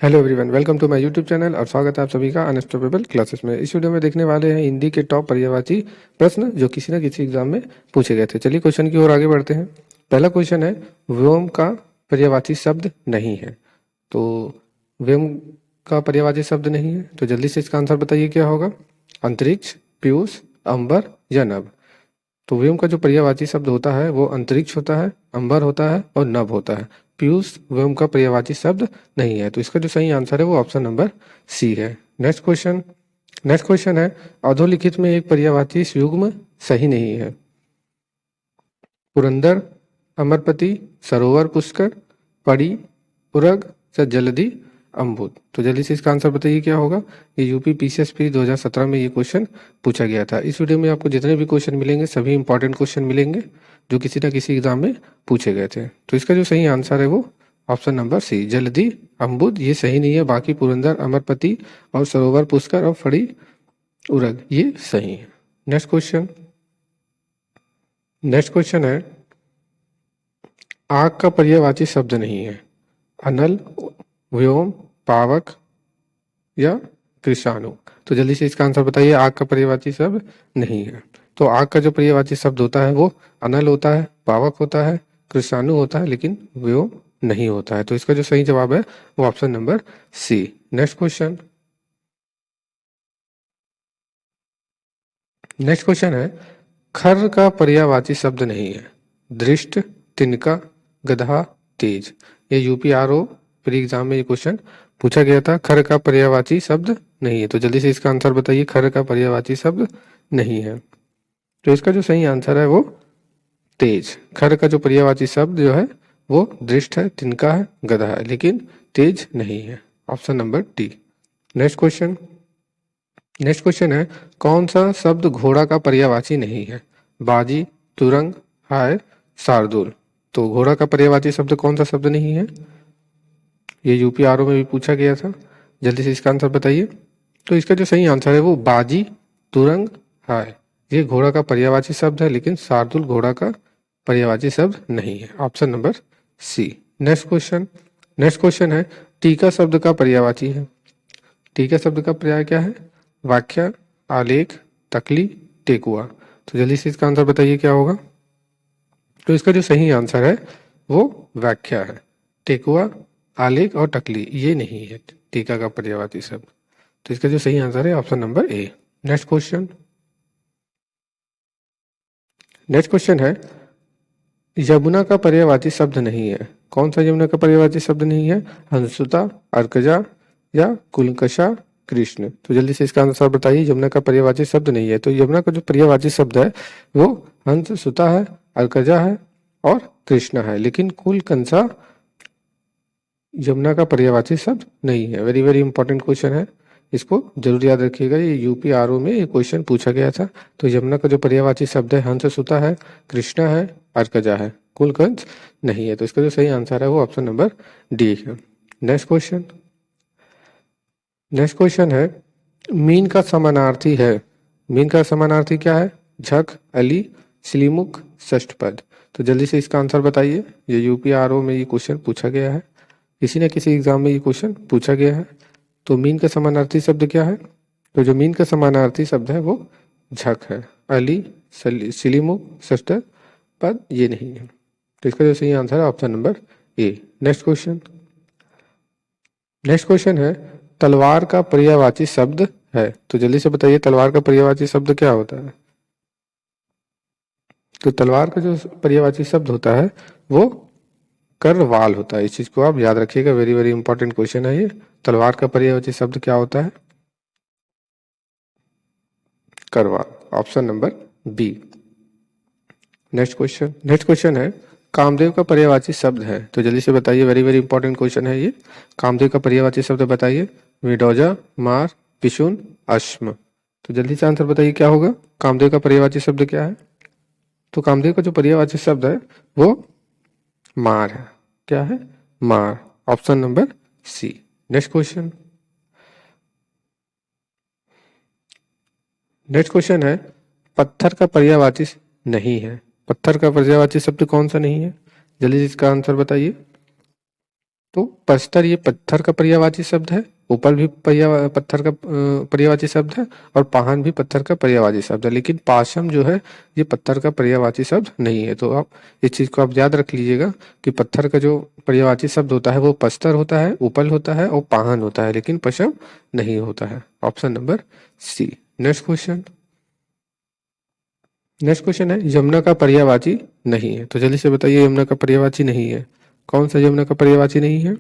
Hello everyone, welcome to my YouTube channel और स्वागत है आप सभी का अनस्टॉपेबल क्लासेस में। इस वीडियो में देखने वाले हैं हिंदी के टॉप पर्यायवाची प्रश्न जो किसी न किसी एग्जाम में पूछे गए थे। चलिए क्वेश्चन की ओर आगे बढ़ते हैं। पहला क्वेश्चन है, व्योम का पर्यायवाची शब्द नहीं है। तो व्योम का पर्यायवाची शब्द नहीं है तो जल्दी से इसका आंसर बताइए क्या होगा। अंतरिक्ष, पीयूष, अंबर या नभ। तो व्योम का जो पर्यायवाची शब्द होता है वो अंतरिक्ष होता है, अंबर होता है और नभ होता है। पीयूष व्योम का पर्यायवाची शब्द नहीं है। तो इसका जो सही आंसर है वो ऑप्शन नंबर सी है। नेक्स्ट क्वेश्चन है, अधोलिखित में एक पर्यायवाची युग्म सही नहीं है। पुरंदर, अमरपति, सरोवर, पुष्कर, पड़ी, उरग या जलधि, अम्बुद। तो जल्दी से इसका आंसर बताइए क्या होगा। ये यूपी पीसीएसपी 2017 में ये क्वेश्चन पूछा गया था। इस वीडियो में आपको जितने भी क्वेश्चन मिलेंगे सभी इंपॉर्टेंट क्वेश्चन मिलेंगे जो किसी न किसी एग्जाम में पूछे गए थे। तो इसका जो सही आंसर है वो ऑप्शन नंबर सी, जलधि, अम्बुद ये सही नहीं है। बाकी पुरंदर, अमरपति और सरोवर, पुष्कर और फड़ी, उरग ये सही है। नेक्स्ट क्वेश्चन है, आग का पर्यायवाची शब्द नहीं है। अनल, व्योम, पावक या कृषाणु। तो जल्दी से इसका आंसर बताइए। आग का पर्यायवाची शब्द नहीं है। तो आग का जो पर्यायवाची शब्द होता है वो अनल होता है, पावक होता है, कृषाणु होता है, लेकिन व्योम नहीं होता है। तो इसका जो सही जवाब है वो option number C. Next question है, खर का पर्यायवाची शब्द नहीं है। दृष्ट, तिनका, गधा, तेज। ये यूपीआरओ प्री एग्जाम में ये क्वेश्चन पूछा गया था। खर का पर्यायवाची शब्द नहीं है। तो जल्दी से इसका आंसर बताइए। खर का पर्यायवाची शब्द नहीं है तो इसका जो सही आंसर है वो तेज। खर का जो पर्यायवाची शब्द जो है वो दृष्ट है, तिनका है, गधा है, लेकिन तेज नहीं है। Option number D. Next question है, कौन सा शब्द घोड़ा का पर्यायवाची नहीं है। बाजी, तुरंग, हाय, शार्दुल। तो घोड़ा का पर्यायवाची शब्द कौन सा शब्द नहीं है। ये यूपीआरओ में भी पूछा गया था। जल्दी से इसका आंसर बताइए। तो इसका जो सही आंसर है वो बाजी, तुरंग, हाय। ये घोड़ा का पर्यायवाची शब्द है लेकिन शार्दुल घोड़ा का पर्यायवाची शब्द नहीं है। Option number C. Next question है, टीका शब्द का पर्यायवाची है। टीका शब्द का पर्याय क्या है। वाक्य, आलेख, तकली, टेकुआ। तो जल्दी से इसका आंसर बताइए क्या होगा। तो इसका जो सही आंसर है वो व्याख्या है। टेकुआ, आलेख और टकली ये नहीं है टीका का पर्यायवाची शब्द। तो इसका जो सही आंसर है option number A. Next question है, यमुना का पर्यायवाची शब्द नहीं है। कौन सा यमुना का पर्यायवाची शब्द नहीं है। हंसुता, अर्कजा या कुलकशा, कृष्ण। तो जल्दी से इसका आंसर बताइए। यमुना का पर्यायवाची शब्द नहीं है। तो यमुना का जो पर्यायवाची शब्द है वो हंस, सुता है, अर्कजा है और कृष्ण है, लेकिन कुलकंसा यमुना का पर्यायवाची शब्द नहीं है। वेरी वेरी इंपॉर्टेंट क्वेश्चन है, इसको जरूर याद रखिएगा। ये यूपीआरओ में ये क्वेश्चन पूछा गया था। तो यमुना का जो पर्यायवाची शब्द है हंस, सुता है, कृष्णा है, अर्कजा है, कुलकंस नहीं है। तो इसका जो सही आंसर है वो ऑप्शन नंबर डी है। नेक्स्ट क्वेश्चन है, मीन का समानार्थी है। मीन का समानार्थी क्या है। झक, अली, श्रीमुख, षष्ठपद। तो जल्दी से इसका आंसर बताइए। ये यूपीआरओ में ये क्वेश्चन पूछा गया है। किसी न किसी एग्जाम में ये क्वेश्चन पूछा गया है। तो मीन का समानार्थी शब्द क्या है। तो जो मीन का समानार्थी शब्द है वो झक है। अली, श्रीमुख, षष्ठपद ये नहीं है। तो इसका जो सही आंसर है option number A. Next question है, तलवार का पर्यायवाची शब्द है। तो जल्दी से बताइए तलवार का पर्यायवाची शब्द क्या होता है। तो तलवार का जो पर्यायवाची शब्द होता है वो करवाल होता है। इस चीज को आप याद रखिएगा। वेरी वेरी इंपॉर्टेंट क्वेश्चन है ये। तलवार का पर्यायवाची शब्द क्या होता है। करवाल। Option number B. Next question है, कामदेव का पर्यायवाची शब्द है। तो जल्दी से बताइए। वेरी वेरी इंपॉर्टेंट क्वेश्चन है ये। कामदेव का पर्यायवाची शब्द बताइए। विडोजा, मार, पिशुन, अश्म। तो जल्दी से आंसर बताइए क्या होगा। कामदेव का पर्यायवाची शब्द क्या है। तो कामदेव का जो पर्यायवाची शब्द है वो मार है। क्या है, मार। Option number C. Next question है, पत्थर का पर्यायवाची नहीं है। पत्थर का पर्यायवाची शब्द कौन सा नहीं है। जल्दी से इसका आंसर बताइए। तो पस्तर ये पत्थर का पर्यायवाची शब्द है, उपल भी पत्थर का पर्यायवाची शब्द है, और पाहन भी पत्थर का पर्यायवाची शब्द है, लेकिन पाशम जो है ये पत्थर का पर्यायवाची शब्द नहीं है। तो आप इस चीज को आप याद रख लीजिएगा कि पत्थर का जो पर्यायवाची शब्द होता है वो पस्तर होता है, उपल होता है और पाहन होता है, लेकिन पशम नहीं होता है। Option number C. Next question. Next question है यमुना का पर्यायवाची नहीं है। तो जल्दी से बताइए यमुना का पर्यायवाची नहीं है, कौन सा यमुना का पर्यायवाची नहीं है?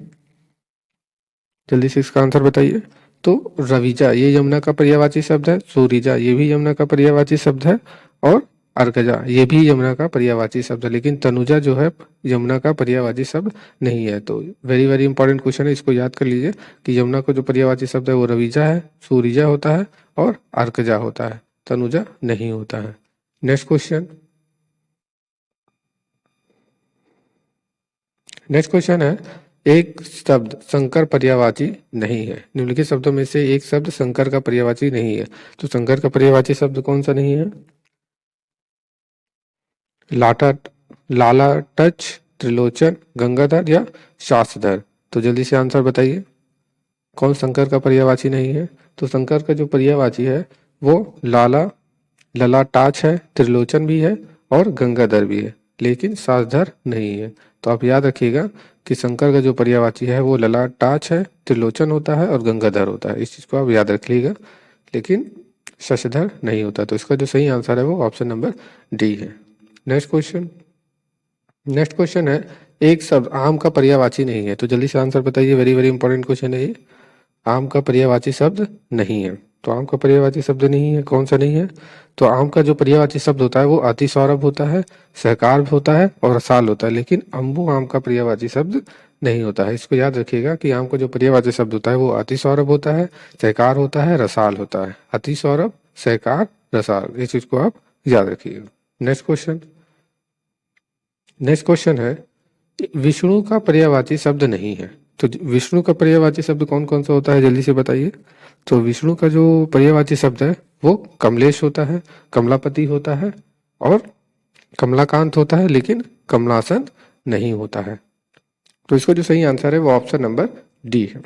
जल्दी से इसका आंसर बताइए। तो रविजा ये यमुना का पर्यायवाची शब्द है, सूरिजा ये भी यमुना का पर्यायवाची शब्द है, और अर्कजा ये भी यमुना का पर्यायवाची शब्द है, लेकिन तनुजा जो है यमुना का पर्यायवाची शब्द नहीं है। तो वेरी वेरी इंपॉर्टेंट क्वेश्चन है, इसको याद कर लीजिए कि यमुना का जो पर्यायवाची शब्द है वो रविजा है, सूरिजा होता है और अर्कजा होता है, तनुजा नहीं होता है। Next question. नेक्स्ट क्वेश्चन है एक शब्द संकर पर्यायवाची नहीं है। निम्नलिखित शब्दों में से एक शब्द संकर का पर्यायवाची नहीं है। तो संकर का पर्यायवाची शब्द कौन सा नहीं है? लाटा, लाला टच, त्रिलोचन, गंगाधर या शासधर। तो जल्दी से आंसर बताइए कौन शंकर का पर्यायवाची नहीं है? तो शंकर का जो पर्यायवाची है वो लाला, ललाटाच है, त्रिलोचन भी है और गंगाधर भी है, लेकिन सासधर नहीं है। तो आप याद रखिएगा कि शंकर का जो पर्यायवाची है वो ललाटाच है, त्रिलोचन होता है और गंगाधर होता है, इस चीज को आप याद रख लीजिएगा, लेकिन शशधर नहीं होता। तो इसका जो सही आंसर है वो ऑप्शन नंबर डी है। Next question. नेक्स्ट क्वेश्चन है एक शब्द आम का पर्यायवाची नहीं है। तो जल्दी से आंसर बताइए, वेरी वेरी इंपॉर्टेंट क्वेश्चन है ये। आम का पर्यायवाची शब्द नहीं है। तो आम का पर्यायवाची शब्द नहीं है, कौन सा नहीं है? तो आम का जो पर्यायवाची शब्द होता है वो अतिसौरभ होता है, सहकार होता है और रसाल होता है, लेकिन अम्बु आम का पर्यायवाची शब्द नहीं होता है। इसको याद रखिएगा कि आम का जो पर्यायवाची शब्द होता है वो अतिसौरभ होता है, सहकार होता है, रसाल होता है। अतिसौरभ, सहकार, रसाल, इस चीज को आप याद रखिएगा। Next question. नेक्स्ट क्वेश्चन है विष्णु का पर्यायवाची शब्द नहीं है। तो विष्णु का पर्यायवाची शब्द कौन कौन सा होता है, जल्दी से बताइए। तो विष्णु का जो पर्यायवाची शब्द है वो कमलेश होता है, कमलापति होता है और कमलाकांत होता है, लेकिन कमलासन नहीं होता है। तो इसका जो सही आंसर है वो ऑप्शन नंबर डी है।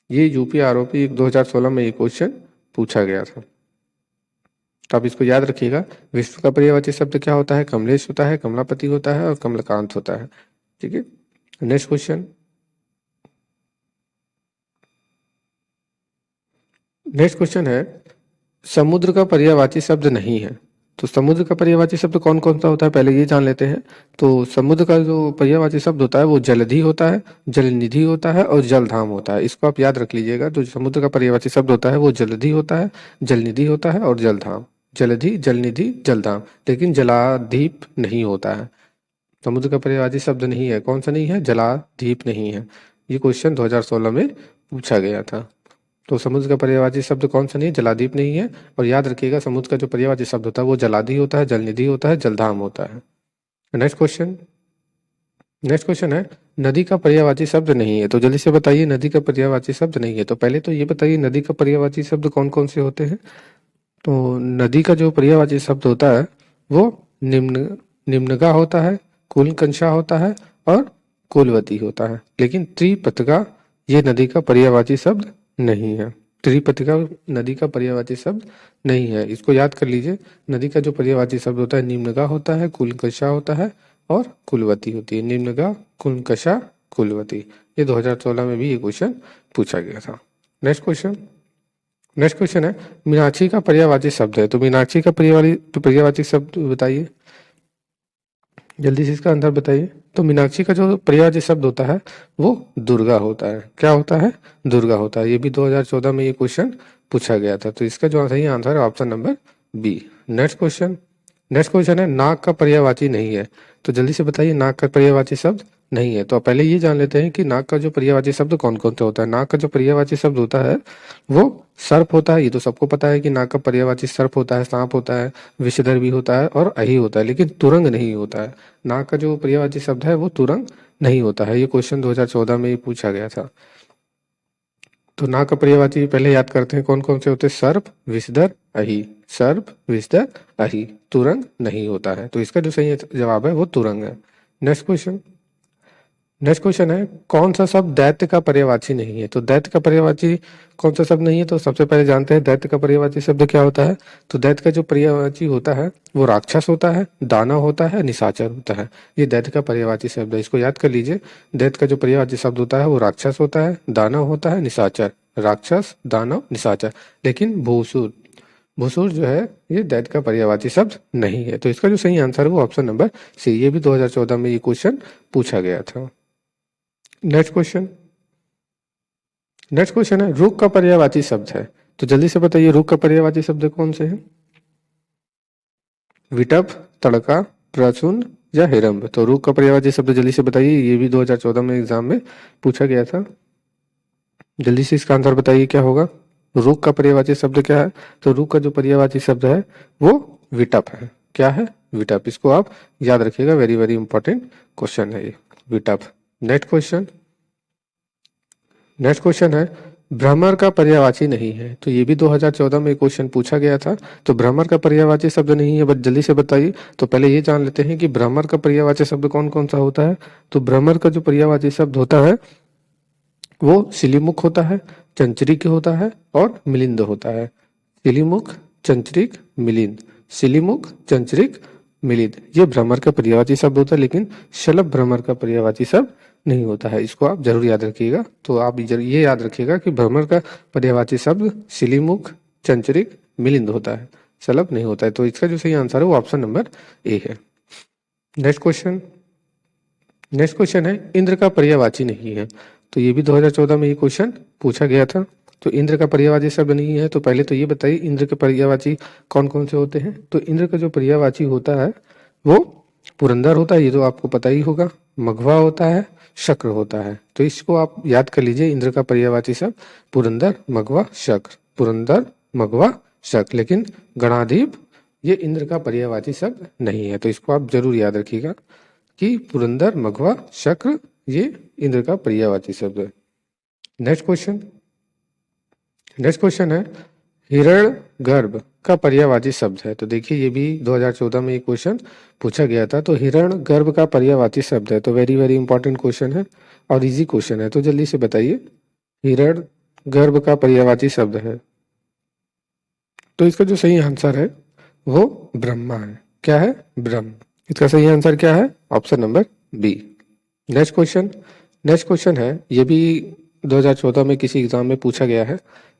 ये यूपी आरओपी 2016 में ये क्वेश्चन पूछा गया था। तो आप इसको याद रखिएगा, विष्णु का पर्यायवाची शब्द क्या होता है? कमलेश होता है, कमलापति होता है और कमलकांत होता है। ठीक है। Next question. नेक्स्ट क्वेश्चन है समुद्र का पर्यायवाची शब्द नहीं है। तो समुद्र का पर्यायवाची शब्द कौन कौन सा होता है पहले ये जान लेते हैं। तो समुद्र का जो पर्यायवाची शब्द होता है वो जलधि होता है, जलनिधि होता है और जलधाम होता है। इसको आप याद रख लीजिएगा। तो समुद्र का पर्यायवाची शब्द होता है वो जलधि होता है, जलनिधि होता है और जलधाम। जलधि, जलनिधि, जलधाम, लेकिन जलादीप नहीं होता है। समुद्र का पर्यायवाची शब्द नहीं है, कौन सा नहीं है? जलादीप नहीं है। ये क्वेश्चन 2016 में पूछा गया था। तो समुद्र का पर्यायवाची शब्द कौन सा नहीं है? जलादीप नहीं है। और याद रखिएगा समुद्र का जो पर्यायवाची शब्द होता है वो जलादि होता है, जलनिधि होता है, जलधाम होता है। Next question. नेक्स्ट क्वेश्चन है नदी का पर्यायवाची शब्द नहीं है। तो जल्दी से बताइए नदी का पर्यायवाची शब्द नहीं है। तो पहले तो ये बताइए नदी का पर्यायवाची शब्द कौन कौन से होते हैं। तो नदी का जो पर्यायवाची शब्द होता है वो निम्नगा होता है, कुलकंशा होता है और कुलवती होता है, लेकिन त्रिपतगा ये नदी का पर्यायवाची शब्द नहीं है। त्रिपतगा नदी का पर्यायवाची शब्द नहीं है, इसको याद कर लीजिए। नदी का जो पर्यायवाची शब्द होता है निम्नगा होता है, कुलकंशा होता है और कुलवती होती है। निम्नगा, कुलकंशा, कुलवती। ये 2016 में भी ये क्वेश्चन पूछा गया था। Next question. नेक्स्ट क्वेश्चन है मीनाक्षी का पर्यायवाची शब्द है। तो मीनाक्षी का पर्यायवाची शब्द बताइए, जल्दी से इसका आंसर बताइए। तो मीनाक्षी का जो पर्यायवाची शब्द होता है वो दुर्गा होता है। क्या होता है? दुर्गा होता है। ये भी 2014 में ये क्वेश्चन पूछा गया था। तो इसका जो सही आंसर है option number B. Next question. Next question है नाक का पर्यायवाची नहीं है। तो जल्दी से बताइए नाक का पर्यायवाची शब्द नहीं है। तो पहले ये जान लेते हैं कि नाक का जो पर्यायवाची शब्द कौन कौन सा होता है। नाक का जो पर्यायवाची शब्द होता है वो सर्प होता है। ये तो सबको पता है कि नाक का पर्यायवाची सर्प होता है, सांप होता है, विषधर भी होता है और अही होता है, लेकिन तुरंग नहीं होता है। नाक का जो पर्यायवाची शब्द है वो तुरंग नहीं होता है। ये क्वेश्चन 2014 में ही पूछा गया था। तो नाक का पर्यायवाची पहले याद करते हैं कौन कौन से होते हैं। सर्प, विषधर, अही। सर्प, विषधर, अही। तुरंग नहीं होता है। तो इसका जो सही जवाब है वो तुरंग है। Next question. नेक्स्ट क्वेश्चन है कौन सा शब्द दैत्य का पर्यायवाची नहीं है। तो दैत्य का पर्यायवाची कौन सा शब्द नहीं है, तो सबसे पहले जानते हैं दैत्य का पर्यायवाची शब्द क्या होता है। तो दैत्य का जो पर्यायवाची होता है वो राक्षस होता है, दानव होता है, निशाचर होता है। ये दैत्य का पर्यायवाची शब्द है, इसको याद कर लीजिए। दैत्य का जो पर्यायवाची शब्द होता है वो राक्षस होता है, दानव होता है, निशाचर। राक्षस, दानव, निशाचर। लेकिन भूसुर, भूसुर जो है ये दैत्य का पर्यायवाची शब्द नहीं है। तो इसका जो सही आंसर है वो ऑप्शन नंबर सी। ये भी 2014 में ये क्वेश्चन पूछा गया था। नेक्स्ट क्वेश्चन, नेक्स्ट क्वेश्चन है रुक का पर्यायवाची शब्द है। तो जल्दी से बताइए रुक का पर्यायवाची शब्द कौन से हैं। विटप, तड़का, प्रसून या हिरंब। तो रुक का पर्यायवाची शब्द जल्दी से बताइए, ये भी 2014 में एग्जाम में पूछा गया था। जल्दी से इसका आंसर बताइए क्या होगा। रुक का पर्यायवाची शब्द क्या है। तो रुक का जो पर्यायवाची शब्द है वो विटप है। क्या है, विटप। इसको आप याद रखिएगा, वेरी वेरी इंपॉर्टेंट क्वेश्चन है ये, विटप। नेक्स्ट क्वेश्चन, नेक्स्ट क्वेश्चन है भ्रमर का पर्यायवाची नहीं है। तो ये भी 2014 में क्वेश्चन पूछा गया था। तो भ्रमर का पर्यायवाची शब्द नहीं है, बस जल्दी से बताइए। तो पहले ये जान लेते हैं कि भ्रमर का पर्यायवाची शब्द कौन कौन सा होता है। तो भ्रमर का जो पर्यायवाची शब्द होता है वो सिलीमुख होता है, चंचरिक होता है और मिलिंद होता है। सिलीमुख, चंचरिक, मिलिंद। सिलीमुख, चंचरिक, मिलिंद, ये भ्रमर का पर्यायवाची शब्द होता है। लेकिन शलभ भ्रमर का पर्यायवाची शब्द नहीं होता है, इसको आप जरूर याद रखिएगा। तो आप ये याद रखिएगा कि भ्रमर का पर्यायवाची शब्द सिलीमुख, चंचरिक, मिलिंद होता है, शलभ नहीं होता है। तो इसका जो सही आंसर है वो ऑप्शन नंबर ए है। नेक्स्ट क्वेश्चन, नेक्स्ट क्वेश्चन है इंद्र का पर्यायवाची नहीं है। तो ये भी 2014 में ये क्वेश्चन पूछा गया था। तो इंद्र का पर्यायवाची शब्द नहीं है, तो पहले तो ये बताइए इंद्र के पर्यायवाची कौन कौन से होते हैं। तो इंद्र का जो पर्यायवाची होता है वो पुरंदर होता है, ये तो आपको पता ही होगा। मघवा होता है, शक्र होता है। तो इसको आप याद कर लीजिए, इंद्र का पर्यायवाची शब्द पुरंदर, मघवा, शक्र। पुरंदर, मघवा, शक्र। लेकिन गणाधिप ये इंद्र का पर्यायवाची शब्द नहीं है। तो इसको आप जरूर याद रखिएगा कि पुरंदर, मघवा, शक्र ये इंद्र का पर्यायवाची शब्द है। नेक्स्ट क्वेश्चन, नेक्स्ट क्वेश्चन है हिरण्यगर्भ का पर्यायवाची शब्द है। तो देखिए ये भी 2014 में ये क्वेश्चन पूछा गया था। तो हिरण्यगर्भ का पर्यायवाची शब्द है। तो वेरी वेरी इंपॉर्टेंट क्वेश्चन है और इजी क्वेश्चन है। तो जल्दी से बताइए हिरण्यगर्भ का पर्यायवाची शब्द है। तो इसका जो सही आंसर है वो ब्रह्मा है। क्या है, ब्रह्म। इसका सही आंसर क्या है, option number B. Next question, next question है ये भी 2014 में किसी एग्जाम में पूछा गया है।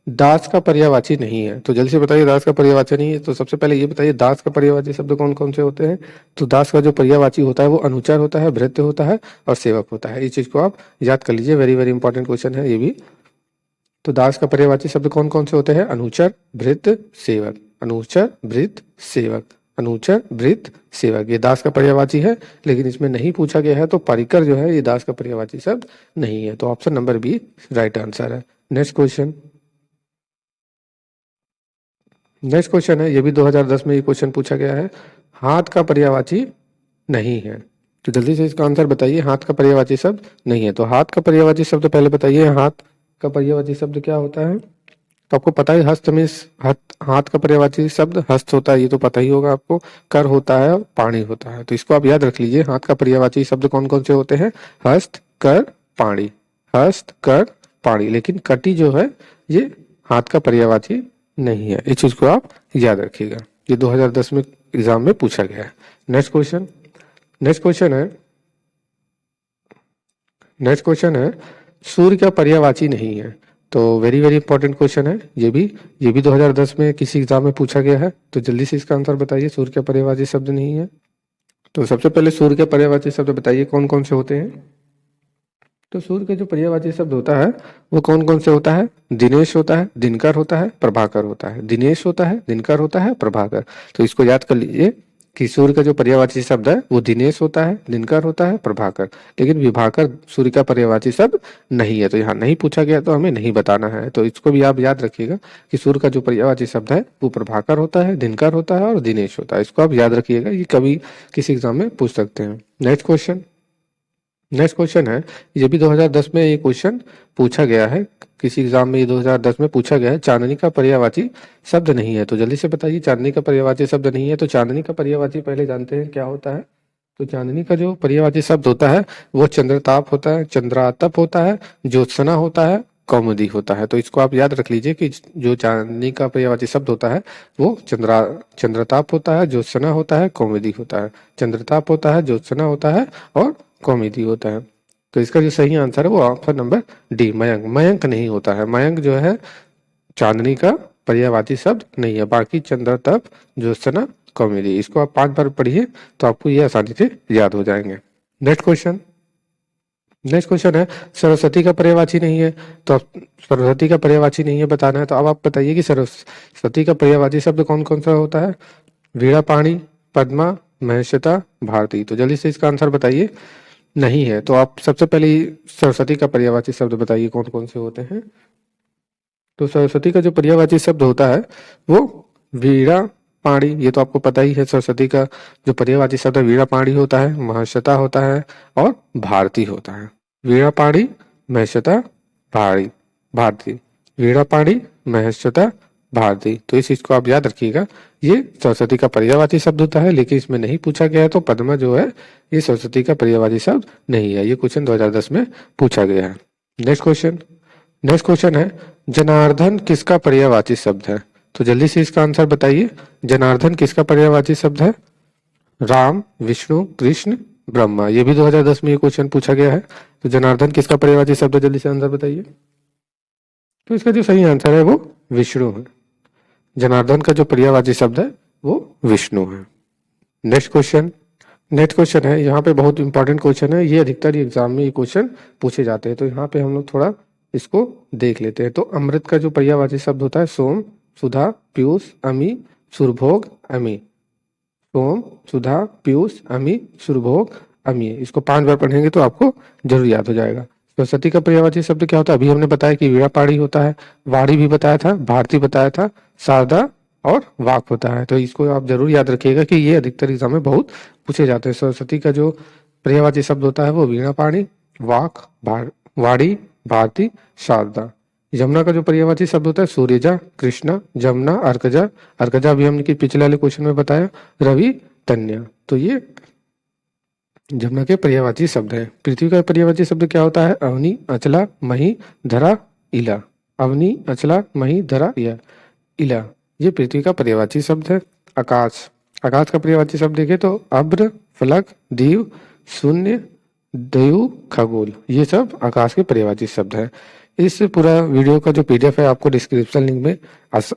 दास का पर्यायवाची नहीं है। तो जल्दी से बताइए दास का पर्यायवाची नहीं है। तो सबसे पहले ये बताइए दास का पर्यायवाची शब्द कौन कौन से होते हैं। तो दास का जो पर्यायवाची होता है वो अनुचर होता है, भृत्य होता है और सेवक होता है। इस चीज को आप याद कर लीजिए, वेरी वेरी इंपॉर्टेंट क्वेश्चन है ये भी। तो दास का पर्यायवाची शब्द कौन कौन से होते हैं, अनुचर, भृत्य, सेवक। अनुचर, भृत्य, सेवक। अनुचर, भृत्य, सेवक, ये दास का पर्यायवाची है। लेकिन इसमें नहीं पूछा गया है, तो पारिकर जो है ये दास का पर्यायवाची शब्द नहीं है। तो option number B right answer है। नेक्स्ट क्वेश्चन, नेक्स्ट क्वेश्चन है ये भी 2010 में ये क्वेश्चन पूछा गया है। हाथ का पर्यायवाची नहीं है। तो जल्दी से इसका आंसर बताइए, हाथ का पर्यायवाची शब्द नहीं है। तो हाथ का पर्यायवाची शब्द पहले बताइए, हाथ का पर्यायवाची शब्द क्या होता है। तो आपको पता है हस्त में हाथ का पर्यायवाची शब्द हस्त होता है, ये तो पता ही होगा आपको। कर होता है और पाणी होता है। तो इसको आप याद रख लीजिए, हाथ का पर्यायवाची शब्द कौन कौन से होते हैं, हस्त, कर, पाणी। हस्त, कर, पाणी। लेकिन कटी जो है ये हाथ का पर्यायवाची नहीं है, इस चीज को आप याद रखिएगा। ये 2010 में एग्जाम में पूछा गया है। नेक्स्ट क्वेश्चन, नेक्स्ट क्वेश्चन है, नेक्स्ट क्वेश्चन है सूर्य का पर्यायवाची नहीं है। तो वेरी वेरी इंपॉर्टेंट क्वेश्चन है ये भी 2010 में किसी एग्जाम में पूछा गया है। तो जल्दी से इसका आंसर बताइए, सूर्य का पर्यायवाची शब्द नहीं है। तो सबसे पहले सूर्य के पर्यायवाची शब्द बताइए कौन कौन से होते हैं। तो सूर्य के जो पर्यायवाची शब्द होता है वो कौन कौन से होता है, दिनेश होता है, दिनकर होता है, प्रभाकर होता है। दिनेश होता है, दिनकर होता है, प्रभाकर। तो इसको याद कर लीजिए कि सूर्य का जो पर्यायवाची शब्द है वो दिनेश होता है, दिनकर होता है, प्रभाकर। लेकिन विभाकर सूर्य का पर्यायवाची शब्द नहीं है। तो यहाँ नहीं पूछा गया तो हमें नहीं बताना है। तो इसको भी आप याद रखिएगा कि सूर्य का जो पर्यायवाची शब्द है वो प्रभाकर होता है, दिनकर होता है और दिनेश होता है। इसको आप याद रखिएगा, ये कभी किसी एग्जाम में पूछ सकते हैं। नेक्स्ट क्वेश्चन, नेक्स्ट क्वेश्चन है ये भी 2010 में ये क्वेश्चन पूछा गया है किसी एग्जाम में, ये 2010 में पूछा गया है। चांदनी का पर्यायवाची शब्द नहीं है। तो जल्दी से बताइए चांदनी का पर्यायवाची शब्द नहीं है। तो चांदनी का पर्यायवाची पहले जानते हैं क्या होता है। तो चांदनी का जो पर्यायवाची शब्द होता है वो चंद्रताप होता है, चंद्रातप होता है, ज्योत्सना होता है, कौमुदी होता है। तो इसको आप याद रख लीजिए कि जो चांदनी का पर्यायवाची शब्द होता है वो चंद्रताप होता है, ज्योत्सना होता है, कौमुदी होता है। चंद्रताप होता है, ज्योत्सना होता है और कौमुदी होता है। तो इसका जो सही आंसर है वो option number D, Mayank. Mayank नहीं होता है, मयंक जो है चांदनी का पर्यायवाची शब्द नहीं है। बाकी चंद्रतप, ज्योत्सना, कौमुदी, इसको आप 5 बार पढ़िए तो आपको ये आसानी से याद हो जाएंगे। नेक्स्ट क्वेश्चन है सरस्वती का पर्यायवाची नहीं है। तो आप सरस्वती का पर्यायवाची नहीं है बताना है। तो अब आप बताइए कि सरस्वती का पर्यायवाची शब्द कौन कौन सा होता है? वीणा पाणी, पद्मा, महेश्वेता, भारती। तो जल्दी से इसका आंसर बताइए। नहीं है। तो आप सबसे पहले सरस्वती का पर्यायवाची शब्द बताइए कौन कौन से होते हैं। तो सरस्वती का जो पर्यायवाची शब्द होता है वो वीणा पाणी, ये तो आपको पता ही है। सरस्वती का जो पर्यायवाची शब्द है वीणा पाणी होता है, महर्षता होता है और भारती होता है। वीणा पाणी, महर्षता, भारी, भारती। वीणा पाणी, महर्षता, भारती। तो इस चीज को आप याद रखिएगा। ये सरस्वती का पर्यायवाची शब्द होता है, लेकिन इसमें नहीं पूछा गया है। तो पद्मा जो है ये सरस्वती का पर्यायवाची शब्द नहीं है। ये क्वेश्चन 2010 में पूछा गया है। नेक्स्ट क्वेश्चन है जनार्दन किसका पर्यायवाची शब्द है? तो जल्दी से इसका आंसर बताइए। जनार्दन किसका पर्यायवाची शब्द है? राम, विष्णु, कृष्ण, ब्रह्मा। ये भी 2010 में ये क्वेश्चन पूछा गया है। तो जनार्दन किसका पर्यायवाची शब्द है? जल्दी से आंसर बताइए। तो इसका जो सही आंसर है वो विष्णु है। जनार्दन का जो पर्यायवाची शब्द है वो विष्णु है। नेक्स्ट क्वेश्चन है, यहाँ पे बहुत इंपॉर्टेंट क्वेश्चन है। ये अधिकतर एग्जाम में ये क्वेश्चन पूछे जाते हैं। तो यहाँ पे हम लोग थोड़ा इसको देख लेते हैं। तो अमृत का जो पर्यायवाची शब्द होता है सोम, सुधा, पीयूष, अमी, सुरभोग, अमी। सोम, सुधा, पीयूष, अमी, सुरभोग, अमी। इसको 5 बार पढ़ेंगे तो आपको जरूर याद हो जाएगा। सरस्वती का पर्यायवाची शब्द क्या होता है? अभी हमने बताया कि वीणा पाणी होता है, वाणी भी बताया था, भारती बताया था, शारदा और वाक होता है। तो इसको आप जरूर याद रखिएगा कि ये अधिकतर एग्जाम में बहुत पूछे जाते हैं। सरस्वती का जो पर्यायवाची शब्द होता है वो वीणा पाणी, वाक, वाणी, भारती, शारदा। यमुना का जो पर्यायवाची शब्द होता है सूर्यजा, कृष्णा, जमुना, अर्कजा। अर्कजा भी हमने पिछले वाले क्वेश्चन में बताया, रवि, तन्या। तो ये जमुना के पर्यायवाची शब्द है। पृथ्वी का पर्यायवाची शब्द क्या होता है? अवनी, अचला, मही, धरा, इला। अवनी, अचला, मही, धरा, इला। ये पृथ्वी का पर्यायवाची शब्द है। आकाश का पर्यायवाची शब्द देखें तो अब्र, फलक, दीव, शून्य, दयु, खगोल। ये सब आकाश के पर्यायवाची शब्द है। इस पूरा वीडियो का जो पीडीएफ है आपको डिस्क्रिप्शन लिंक में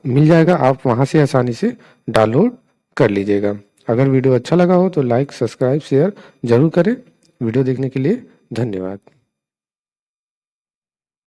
मिल जाएगा। आप वहां से आसानी से डाउनलोड कर लीजिएगा। अगर वीडियो अच्छा लगा हो तो लाइक, सब्सक्राइब, शेयर जरूर करें। वीडियो देखने के लिए धन्यवाद।